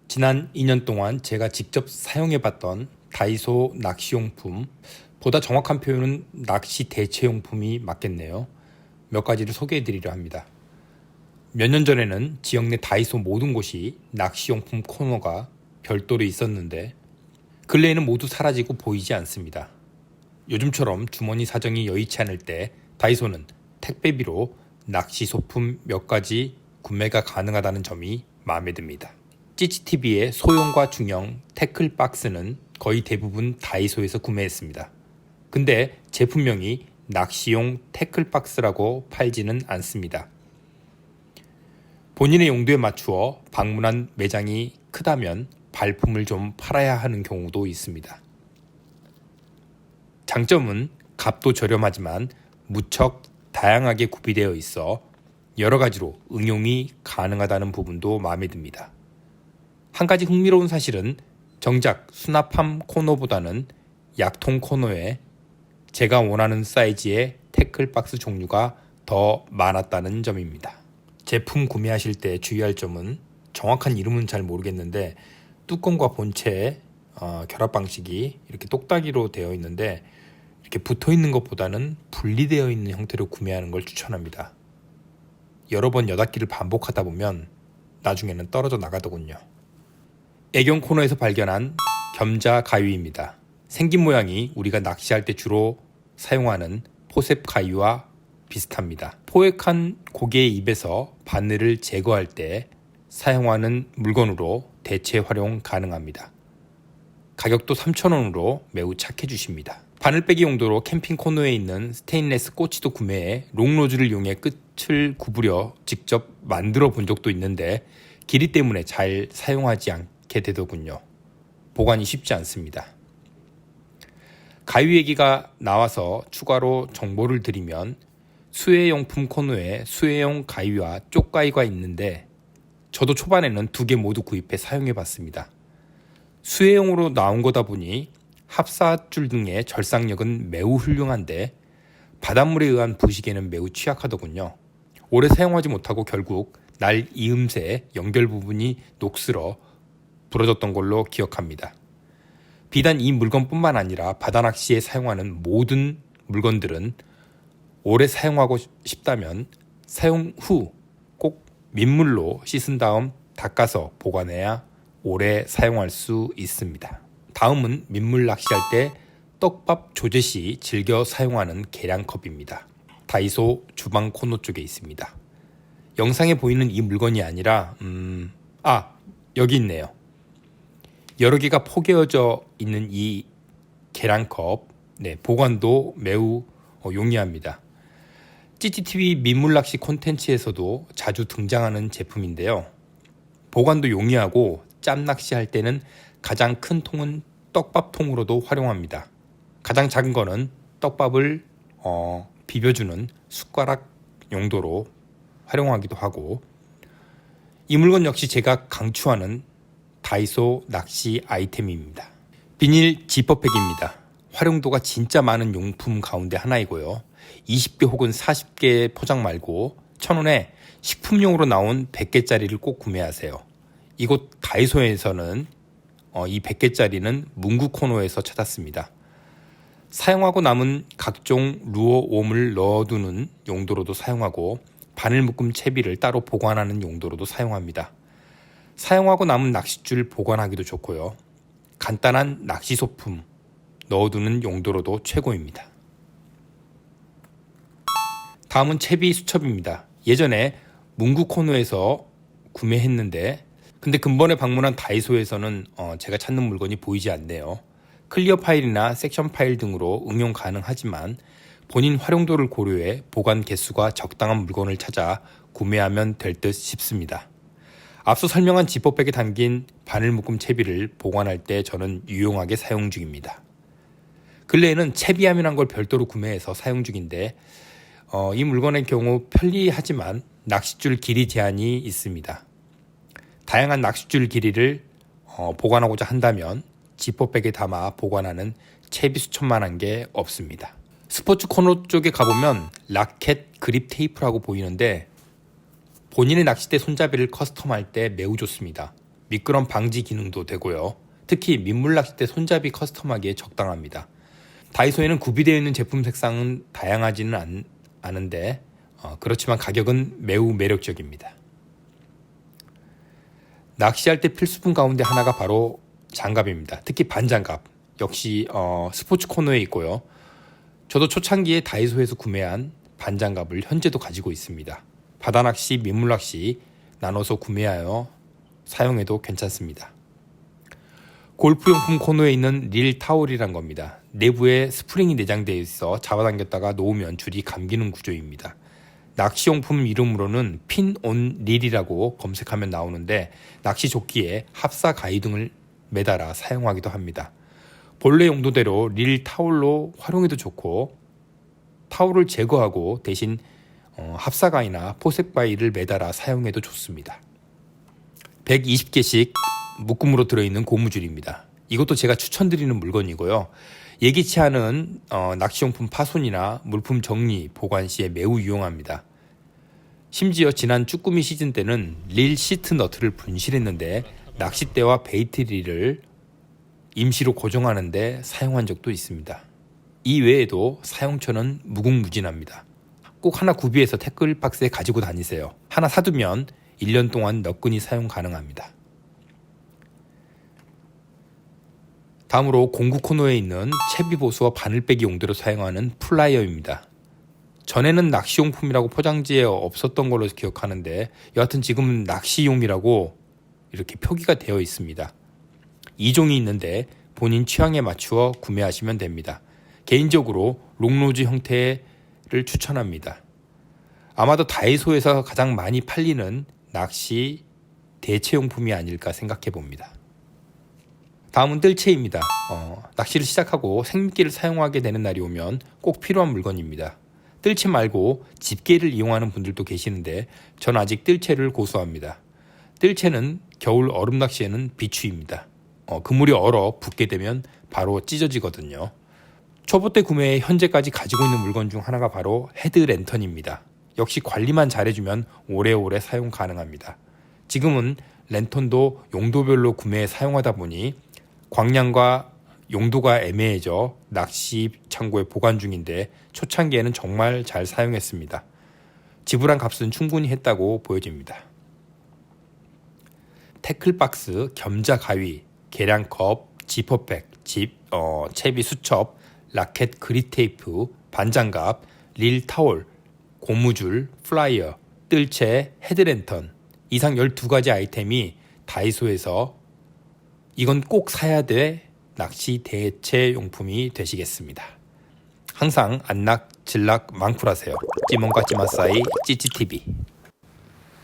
지난 2년 동안 제가 직접 사용해봤던 다이소 낚시용품, 보다 정확한 표현은 낚시 대체용품이 맞겠네요. 몇 가지를 소개해드리려 합니다. 몇 년 전에는 지역 내 다이소 모든 곳이 낚시용품 코너가 별도로 있었는데 근래에는 모두 사라지고 보이지 않습니다. 요즘처럼 주머니 사정이 여의치 않을 때 다이소는 택배비로 낚시 소품 몇 가지 구매가 가능하다는 점이 마음에 듭니다. 찌찌TV의 소형과 중형 태클 박스는 거의 대부분 다이소에서 구매했습니다. 근데 제품명이 낚시용 태클 박스라고 팔지는 않습니다. 본인의 용도에 맞추어 방문한 매장이 크다면 발품을 좀 팔아야 하는 경우도 있습니다. 장점은 값도 저렴하지만 무척 다양하게 구비되어 있어 여러 가지로 응용이 가능하다는 부분도 마음에 듭니다. 한 가지 흥미로운 사실은 정작 수납함 코너보다는 약통 코너에 제가 원하는 사이즈의 태클박스 종류가 더 많았다는 점입니다. 제품 구매하실 때 주의할 점은 정확한 이름은 잘 모르겠는데 뚜껑과 본체의 결합 방식이 이렇게 똑딱이로 되어 있는데 이렇게 붙어 있는 것보다는 분리되어 있는 형태로 구매하는 걸 추천합니다. 여러 번 여닫기를 반복하다 보면 나중에는 떨어져 나가더군요. 애견 코너에서 발견한 겸자 가위입니다. 생긴 모양이 우리가 낚시할 때 주로 사용하는 포셉 가위와 비슷합니다. 포획한 고개의 입에서 바늘을 제거할 때 사용하는 물건으로 대체 활용 가능합니다. 가격도 3,000원으로 매우 착해 주십니다. 바늘 빼기 용도로 캠핑 코너에 있는 스테인레스 꼬치도 구매해 롱노즐을 이용해 끝을 구부려 직접 만들어 본 적도 있는데 길이 때문에 잘 사용하지 않게 되더군요. 보관이 쉽지 않습니다. 가위 얘기가 나와서 추가로 정보를 드리면 수혜용품 코너에 수혜용 가위와 쪽가위가 있는데 저도 초반에는 두 개 모두 구입해 사용해 봤습니다. 수혜용으로 나온 거다 보니 합사줄 등의 절삭력은 매우 훌륭한데 바닷물에 의한 부식에는 매우 취약하더군요. 오래 사용하지 못하고 결국 날 이음새 연결 부분이 녹슬어 부러졌던 걸로 기억합니다. 비단 이 물건뿐만 아니라 바다낚시에 사용하는 모든 물건들은 오래 사용하고 싶다면 사용 후 꼭 민물로 씻은 다음 닦아서 보관해야 오래 사용할 수 있습니다. 다음은 민물 낚시할 때 떡밥 조제 시 즐겨 사용하는 계량컵입니다. 다이소 주방 코너 쪽에 있습니다. 영상에 보이는 이 물건이 아니라 여기 있네요. 여러 개가 포개어져 있는 이 계량컵, 보관도 매우 용이합니다. 찌찌TV 민물낚시 콘텐츠에서도 자주 등장하는 제품인데요. 보관도 용이하고 짬낚시 할 때는 가장 큰 통은 떡밥통으로도 활용합니다. 가장 작은 거는 떡밥을 비벼주는 숟가락 용도로 활용하기도 하고 이 물건 역시 제가 강추하는 다이소 낚시 아이템입니다. 비닐 지퍼백입니다. 활용도가 진짜 많은 용품 가운데 하나이고요. 20개 혹은 40개 포장 말고 1,000원에 식품용으로 나온 100개짜리를 꼭 구매하세요. 이곳 다이소에서는 이 100개짜리는 문구 코너에서 찾았습니다. 사용하고 남은 각종 루어 웜을 넣어두는 용도로도 사용하고 바늘 묶음 채비를 따로 보관하는 용도로도 사용합니다. 사용하고 남은 낚싯줄 보관하기도 좋고요. 간단한 낚시 소품 넣어두는 용도로도 최고입니다. 다음은 채비 수첩입니다. 예전에 문구 코너에서 구매했는데 근데 근본에 방문한 다이소에서는 제가 찾는 물건이 보이지 않네요. 클리어 파일이나 섹션 파일 등으로 응용 가능하지만 본인 활용도를 고려해 보관 개수가 적당한 물건을 찾아 구매하면 될 듯 싶습니다. 앞서 설명한 지퍼백에 담긴 바늘 묶음 채비를 보관할 때 저는 유용하게 사용 중입니다. 근래에는 채비함이란 걸 별도로 구매해서 사용 중인데 이 물건의 경우 편리하지만 낚싯줄 길이 제한이 있습니다. 다양한 낚싯줄 길이를 보관하고자 한다면 지퍼백에 담아 보관하는 채비 수첩만한 게 없습니다. 스포츠 코너 쪽에 가보면 라켓 그립 테이프라고 보이는데 본인의 낚싯대 손잡이를 커스텀할 때 매우 좋습니다. 미끄럼 방지 기능도 되고요. 특히 민물 낚싯대 손잡이 커스텀하기에 적당합니다. 다이소에는 구비되어 있는 제품 색상은 다양하지는 않은데 그렇지만 가격은 매우 매력적입니다. 낚시할 때 필수품 가운데 하나가 바로 장갑입니다. 특히 반장갑. 역시 스포츠 코너에 있고요. 저도 초창기에 다이소에서 구매한 반장갑을 현재도 가지고 있습니다. 바다낚시, 민물낚시 나눠서 구매하여 사용해도 괜찮습니다. 골프용품 코너에 있는 릴 타올이란 겁니다. 내부에 스프링이 내장되어 있어 잡아당겼다가 놓으면 줄이 감기는 구조입니다. 낚시용품 이름으로는 핀 온 릴이라고 검색하면 나오는데 낚시 조끼에 합사 가위 등을 매달아 사용하기도 합니다. 본래 용도대로 릴 타올로 활용해도 좋고 타올을 제거하고 대신 합사 가위나 포색 가위를 매달아 사용해도 좋습니다. 120개씩 묶음으로 들어있는 고무줄입니다. 이것도 제가 추천드리는 물건이고요. 예기치 않은 낚시용품 파손이나 물품 정리, 보관 시에 매우 유용합니다. 심지어 지난 쭈꾸미 시즌 때는 릴 시트 너트를 분실했는데 낚싯대와 베이트 릴을 임시로 고정하는 데 사용한 적도 있습니다. 이 외에도 사용처는 무궁무진합니다. 꼭 하나 구비해서 태클박스에 가지고 다니세요. 하나 사두면 1년 동안 너끈히 사용 가능합니다. 다음으로 공구 코너에 있는 채비 보수와 바늘 빼기 용도로 사용하는 플라이어입니다. 전에는 낚시용품이라고 포장지에 없었던 걸로 기억하는데 여하튼 지금은 낚시용이라고 이렇게 표기가 되어 있습니다. 2종이 있는데 본인 취향에 맞추어 구매하시면 됩니다. 개인적으로 롱노즈 형태를 추천합니다. 아마도 다이소에서 가장 많이 팔리는 낚시 대체용품이 아닐까 생각해 봅니다. 다음은 뜰채입니다. 낚시를 시작하고 생미끼를 사용하게 되는 날이 오면 꼭 필요한 물건입니다. 뜰채 말고 집게를 이용하는 분들도 계시는데 전 아직 뜰채를 고수합니다. 뜰채는 겨울 얼음 낚시에는 비추입니다. 그물이 얼어 붙게 되면 바로 찢어지거든요. 초보 때 구매해 현재까지 가지고 있는 물건 중 하나가 바로 헤드랜턴입니다. 역시 관리만 잘해주면 오래오래 사용 가능합니다. 지금은 랜턴도 용도별로 구매해 사용하다 보니 광량과 용도가 애매해져 낚시 창고에 보관 중인데 초창기에는 정말 잘 사용했습니다. 지불한 값은 충분히 했다고 보여집니다. 태클박스, 겸자 가위, 계량컵, 지퍼백, 채비 수첩, 라켓 그립 테이프, 반장갑, 릴 타올, 고무줄, 플라이어, 뜰채, 헤드랜턴 이상 12가지 아이템이 다이소에서 이건 꼭 사야 돼 낚시 대체 용품이 되시겠습니다. 항상 안락, 진락, 망쿨하세요. 찌몬과 찌마싸이 찌찌TV